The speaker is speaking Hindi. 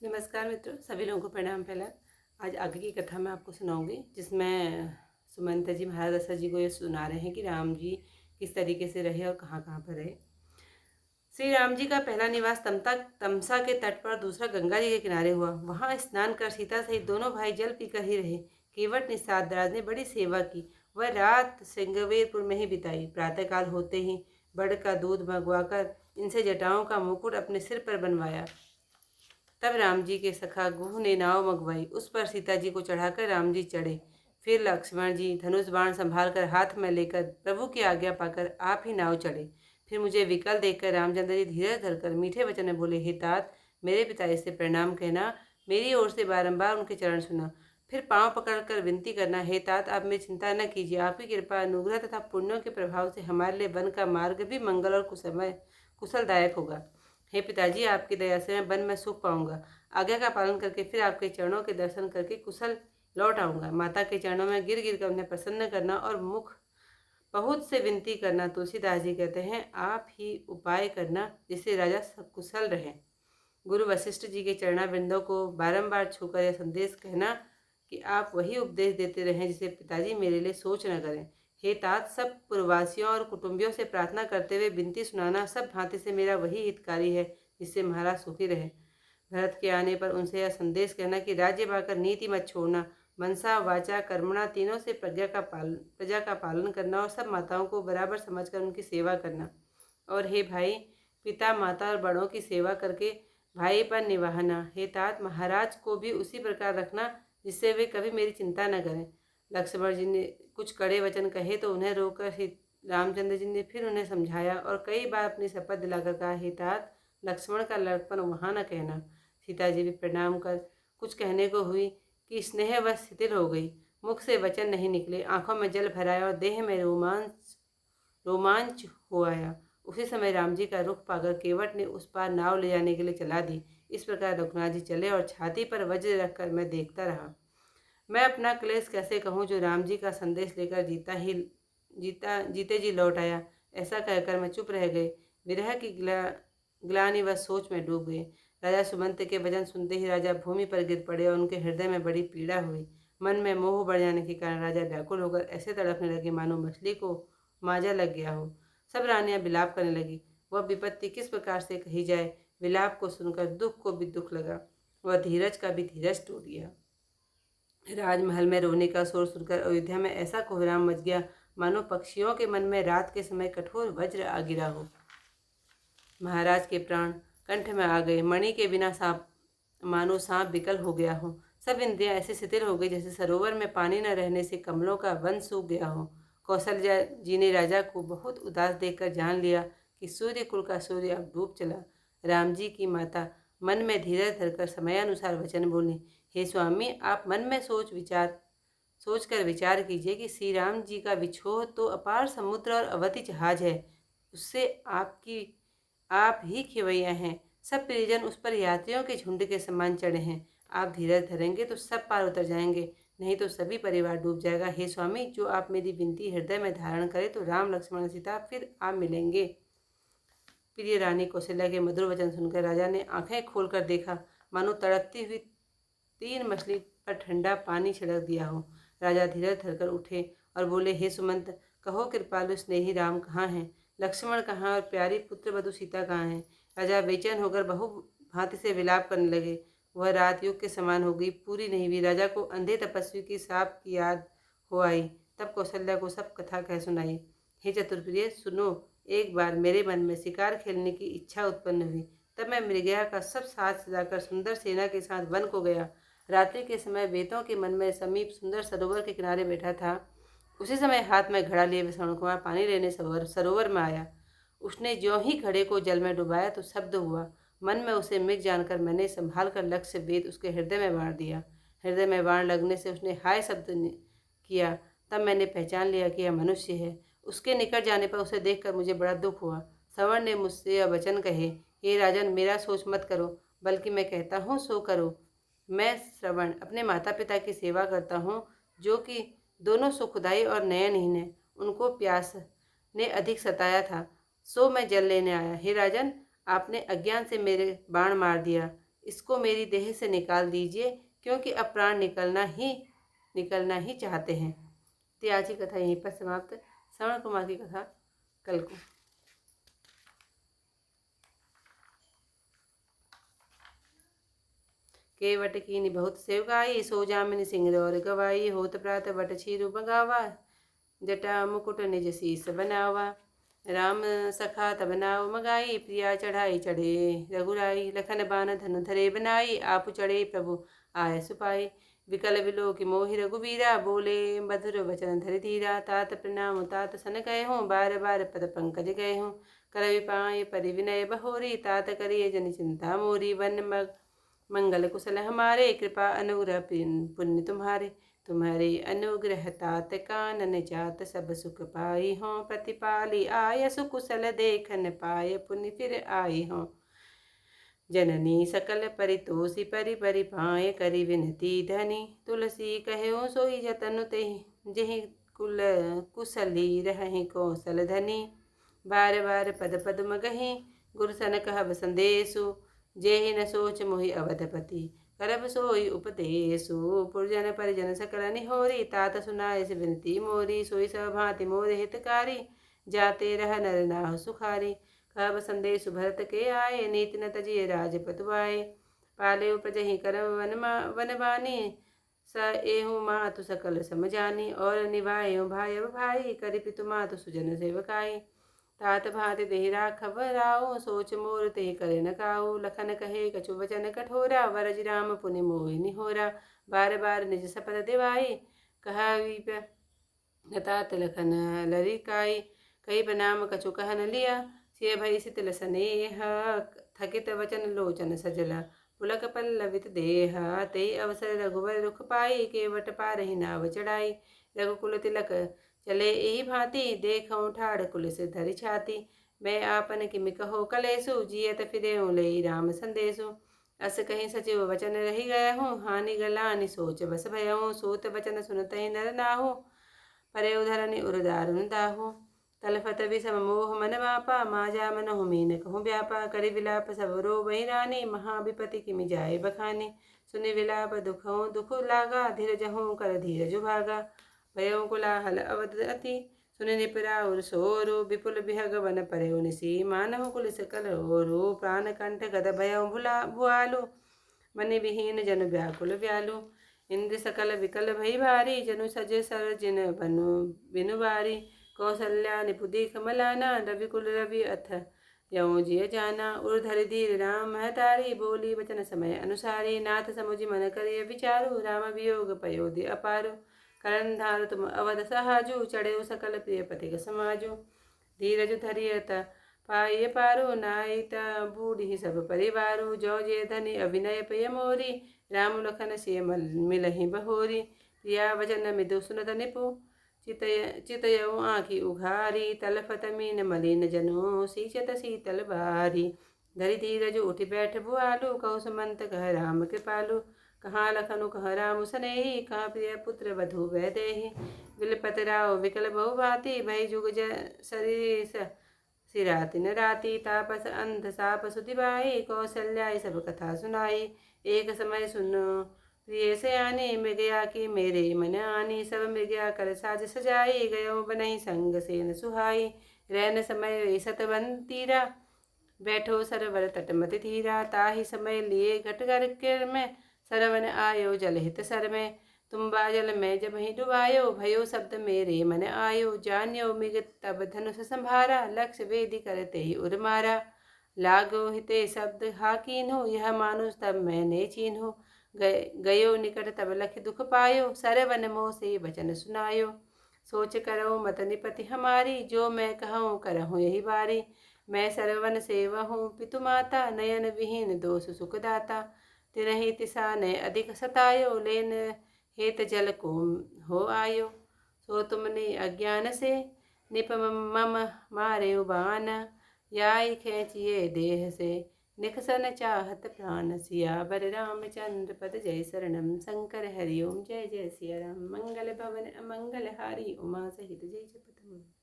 नमस्कार मित्रों, सभी लोगों को प्रणाम। पहला आज आगे की कथा मैं आपको सुनाऊंगी, जिसमें सुमंत जी महाराज दशरथ जी को ये सुना रहे हैं कि राम जी किस तरीके से रहे और कहाँ कहाँ पर रहे। श्री राम जी का पहला निवास तमसा के तट पर, दूसरा गंगा जी के किनारे हुआ। वहां स्नान कर सीता सहित दोनों भाई जल पीकर ही रहे। केवट निषाद राज ने बड़ी सेवा की। वह रात श्रृंगवेरपुर में ही बिताई। प्रातःकाल होते ही बड़ का दूध मंगवाकर इनसे जटाओं का मुकुट अपने सिर पर बनवाया। तब राम जी के सखा गुह ने नाव मंगवाई। उस पर सीता जी को चढ़ाकर राम जी चढ़े। फिर लक्ष्मण जी धनुष बाण संभाल कर हाथ में लेकर प्रभु की आज्ञा पाकर आप ही नाव चढ़े। फिर मुझे विकल देखकर रामचंद्र जी धीरज धरकर मीठे वचन में बोले, हे तात, मेरे पिता से प्रणाम कहना, मेरी ओर से बारंबार उनके चरण सुना। फिर पांव पकड़कर विनती करना, हे तात, आप मेरी चिंता न कीजिए। आपकी कृपा, अनुग्रह तथा पुण्यों के प्रभाव से हमारे लिए वन का मार्ग भी मंगल और कुशलदायक होगा। हे पिताजी, आपकी दया से मैं वन में सुख पाऊंगा। आज्ञा का पालन करके फिर आपके चरणों के दर्शन करके कुशल लौट आऊंगा। माता के चरणों में गिर गिर कर उन्हें प्रसन्न करना और मुख बहुत से विनती करना। तुलसीदास जी कहते हैं, आप ही उपाय करना जिससे राजा कुशल रहे। गुरु वशिष्ठ जी के चरणाबिंदों को बारंबार छूकर यह संदेश कहना कि आप वही उपदेश देते रहें जिसे पिताजी मेरे लिए सोच न करें। हे तात, सब पूर्ववासियों और कुटुंबियों से प्रार्थना करते हुए विनती सुनाना सब भांति से मेरा वही हितकारी है जिससे महाराज सुखी रहे। भरत के आने पर उनसे यह संदेश कहना कि राज्य पाकर नीति मत छोड़ना। मनसा वाचा कर्मणा तीनों से प्रजा का पालन करना और सब माताओं को बराबर समझकर उनकी सेवा करना। और हे भाई, पिता माता और बड़ों की सेवा करके भाई पर निभाना। हे तात, महाराज को भी उसी प्रकार रखना जिससे वे कभी मेरी चिंता न करें। लक्ष्मण जी ने कुछ कड़े वचन कहे तो उन्हें रोककर रामचंद्र जी ने फिर उन्हें समझाया और कई बार अपनी शपथ दिलाकर कहा, हे तात, लक्ष्मण का लड़कपन वहाँ न कहना। सीता जी भी प्रणाम कर कुछ कहने को हुई कि स्नेहवश शिथिल हो गई। मुख से वचन नहीं निकले, आंखों में जल भराया और देह में रोमांच हो आया। उसी समय राम जी का रुख पाकर केवट ने उस पार नाव ले जाने के लिए चला दी। इस प्रकार रघुनाथ जी चले और छाती पर वज्र रखकर मैं देखता रहा। मैं अपना क्लेश कैसे कहूँ जो राम जी का संदेश लेकर जीते जी लौट आया। ऐसा कहकर मैं चुप रह गई। विरह की ग्लानि व सोच में डूब गए। राजा सुमंत के वचन सुनते ही राजा भूमि पर गिर पड़े और उनके हृदय में बड़ी पीड़ा हुई। मन में मोह बढ़ जाने के कारण राजा व्याकुल होकर ऐसे तड़पने लगे मानो मछली को मांजा लग गया हो। सब रानियां विलाप करने लगी। वह विपत्ति किस प्रकार से कही जाए। विलाप को सुनकर दुख को भी दुख लगा। वह धीरज का भी धीरज टूट गया। राजमहल में रोने का शोर सुनकर अयोध्या में ऐसा कोहराम मच गया मानो पक्षियों के मन में रात के समय कठोर वज्र आ गिरा हो। महाराज के प्राण कंठ में आ गए। मणि के बिना मानो सांप विकल हो गया हो। सब इंद्रियां ऐसे शिथिल हो गई जैसे सरोवर में पानी न रहने से कमलों का वन सूख गया हो। कौशल्या जी ने राजा को बहुत उदास देखकर जान लिया कि सूर्य कुल का सूर्य अब डूब चला। राम जी की माता मन में धीरज धरकर समयानुसार वचन बोली, हे स्वामी, आप मन में सोचकर विचार कीजिए कि श्री राम जी का विछोह तो अपार समुद्र और अवधि जहाज है, उससे आप ही खेवैया हैं। सब परिजन उस पर यात्रियों के झुंड के समान चढ़े हैं। आप धीरज धरेंगे तो सब पार उतर जाएंगे, नहीं तो सभी परिवार डूब जाएगा। हे स्वामी, जो आप मेरी विनती हृदय में धारण करें तो राम लक्ष्मण सीता फिर आप मिलेंगे। प्रिय रानी कौशल्या के मधुर वचन सुनकर राजा ने आंखें खोलकर देखा मानो तड़पती हुई 3 मछली पर ठंडा पानी छिड़क दिया हो। राजा धीरज धरकर उठे और बोले, हे सुमंत, कहो कृपालु स्नेही राम कहाँ हैं? लक्ष्मण कहाँ और प्यारी पुत्र वधु सीता कहाँ हैं? राजा बेचैन होकर बहु भांति से विलाप करने लगे। वह रात युग के समान हो गई, पूरी नहीं हुई। राजा को अंधे तपस्वी की शाप की याद हो आई। तब कौशल्या को सब कथा कह सुनाई। हे चतुर्प्रिय, सुनो, एक बार मेरे मन में शिकार खेलने की इच्छा उत्पन्न हुई। तब मैं मृगया का सब साथ सजाकर सुंदर सेना के साथ वन को गया। रात्रि के समय बेतों के मन में समीप सुंदर सरोवर के किनारे बैठा था। उसी समय हाथ में घड़ा लिए विष्णु कुमार पानी लेने सरोवर में आया। उसने ज्यों ही घड़े को जल में डुबाया तो शब्द हुआ। मन में उसे मृग जानकर मैंने संभाल कर लक्ष्य वेद उसके हृदय में बाढ़ दिया। हृदय में बाण लगने से उसने हाय शब्द किया। तब मैंने पहचान लिया कि यह मनुष्य है। उसके निकट जाने पर उसे देखकर मुझे बड़ा दुख हुआ। सवर्ण ने मुझसे यह वचन कहे, हे राजन, मेरा सोच मत करो, बल्कि मैं कहता हूँ सो करो। मैं श्रवण अपने माता पिता की सेवा करता हूँ, जो कि दोनों सुखदाई और नयनहीन है। उनको प्यास ने अधिक सताया था, सो मैं जल लेने आया। हे राजन, आपने अज्ञान से मेरे बाण मार दिया। इसको मेरी देह से निकाल दीजिए, क्योंकि अब प्राण निकलना ही चाहते हैं। तो आज की कथा यहीं पर समाप्त। श्रवण कुमार की कथा कल को। केवट कीनी बहुत सेवकाई, सो जामिनी सिंह और गवाई। होत प्रात बट छीरु मंगावा, जटा मुकुट निज शीस बनावा। राम सखा तब नाव मगाई, प्रिया चढ़ाई चढ़े रघुराई। लखन बान धनु धरे बनाई, आप चढ़े प्रभु आय सुपाई। विकल विलो की मोहि रघुवीरा, बोले मधुर वचन धरि धीरा। तात प्रणाम तात सन गए हों, बार बार पद पंकज गए हों। कर विपाय परि विनय बहोरी, तात करिए जन चिंता मोरी। वन मंगल कुशल हमारे, कृपा अनुग्रह पुण्य तुम्हारे। तुम्हारे अनुग्रह तात कानन जात, सब सुख पाई हों। प्रतिपाली आय सुकुशल देखन पाय, पुण्य फिर आई हों। जननी सकल परितोषी, परि परि पाए करि विनती धनी। तुलसी कहो सोई जतन तेहि, जेहि कुल कुशली रहहि कौशल धनी। बार बार पद पद मगहि, गुरु सन कहब संदेशु। जेहि न सोच मोहि अवधपति, करब सोई उपदेशु। पुरजन परिजन सकल निहोरी, तात सुनाय से विनती मोरी। सोई सब भांति मोर हितकारी, जाते रह नर नाहु सुखारी। कहब संदेशु भरत के आए, नीति न तजिए राजपत बाए। पाले उपजहि करम वन बानी, स एहु मातु सकल समझानी। और निभाएउ भाई भाई, करि पितु मातु सुजन सेवकाई। तात भांति देहि राखब राउ, सोच मोर तेहि करे न काऊ। लखन कहे कछु वचन कठोरा, वरजि राम पुनि मोहि निहोरा। बार बार निज सपथ दिवाई, कहा तात लखन लरिकाई। कही प्रणाम कछु कह न लिया, सिय भई शीतल स्नेह। थकित वचन लोचन सजला, पुलक पल्लवित देह। तेहि अवसर रघुवर रुख पाई, केवट पारहि नाव चढ़ाई। रघुकुल तिलक चले एहि भांति, देखऊँ ठाड़ कुलिस धरि छाती। मैं आपन किमि कहो कलेसु, जियत फिरेऊँ लेई राम संदेशु। अस कहीं सचिव वचन रहि गए हूँ, हानि गलानि सोच बस भयऊँ। सोत वचन सुनतहि नर नाहु, परे उधरनि उर दारुन दाहु। तलफत विषम मोह मन मापा, माजा मनहु मीन कहूँ व्यापा। करि विलाप सब रोबहि रानी, महा विपति किमि जाय बखानी। सुनि विलाप दुखऊँ दुख लागा, धीरजहूँ कर धीरजु भागा। भयऊँ कोलाहल अवध अति, सुनि निपराउर सोरु। विपुल बिहग वन परेउ निसी, मानहु कुलिस कलरोरु। प्राण कंठ गद भयऊँ भुआलु, मनि विहीन जनु व्याकुल व्यालु। इंद्र सकल विकल भई भारी, जनु सज सर जिन बनु बिनु बारी। कौसल्या निपुदी कमलाना, रविकुल रवि अथ यऊँ जिय जाना। उर धरि धीर राम महतारी, बोली वचन समय अनुसारी। नाथ समुझि मन करिय विचारु, राम वियोग पयोधि अपारु। करण धार तुम अवध सहाजु, चढ़ेउ सकल प्रिय पथिक समाजु। धीरजु धरियत पाइय पारु, नाइत बूढ़ी सब परिवारु। जो जे धनि अभिनय पय मोरी, राम लखन सिय मिलहि बहोरी। प्रिया वचन मिदु सुनत निपु, चितयऊ आँखि उघारी। तलफत मीन मलिन जनु, सींचत शीतल बारी। धरि धीरजु उठि बैठ भुआलु, कहु सुमंत कह राम कृपालु। कहाँ लखनु कह राम सनेही, कहाँ प्रिय पुत्र वधु वैदेही। विलपत राव विकल बहु भांति, भई जुग सरीस सिराति न राति। तापस अंध साप सुधिबाई, कौशल्याई सब कथा सुनाई। एक समय सुनो प्रिय सयानी, मृगया की मेरे मन आनी। सब मृगया कर साज सजाई, गयो बनहि संग सेन सुहाई। रैन समय सतवंतीरा, बैठो सरवर तटमति धीरा। ताहि समय लिए घट कर किर में, सरवन आयो जल हित सर में। तुम बाजल में जब ही डुबायो, भयो शब्द मेरे मन आयो। जान्यो मृग तब धनुष संभारा, लक्ष्य वेदी करते ही उर मारा। लागो हिते शब्द हाकीन्हो, यह मानुष तब मैंने चीन्हो। गयो निकट तब लख दुख पायो, सरवन मोह से वचन सुनायो। सोच करो मत निपति हमारी, जो मैं कहूँ करहूँ यही बारी। मैं सरवन सेवहूँ पितु माता, नयन विहीन दोष सुख दाता। तिनहि तिसा ने अधिक सतायो, लेन हेत जल को हो आयो। सो तुमने अज्ञान से निप मम मारे बान, याई खेचिए देह से निकसन चाहत प्राण। सियावर रामचंद्र पद जय शरणम, शंकर हरिओम जय जय सिया राम। मंगल भवन अमंगल हारी, उमा सहित जय जपत।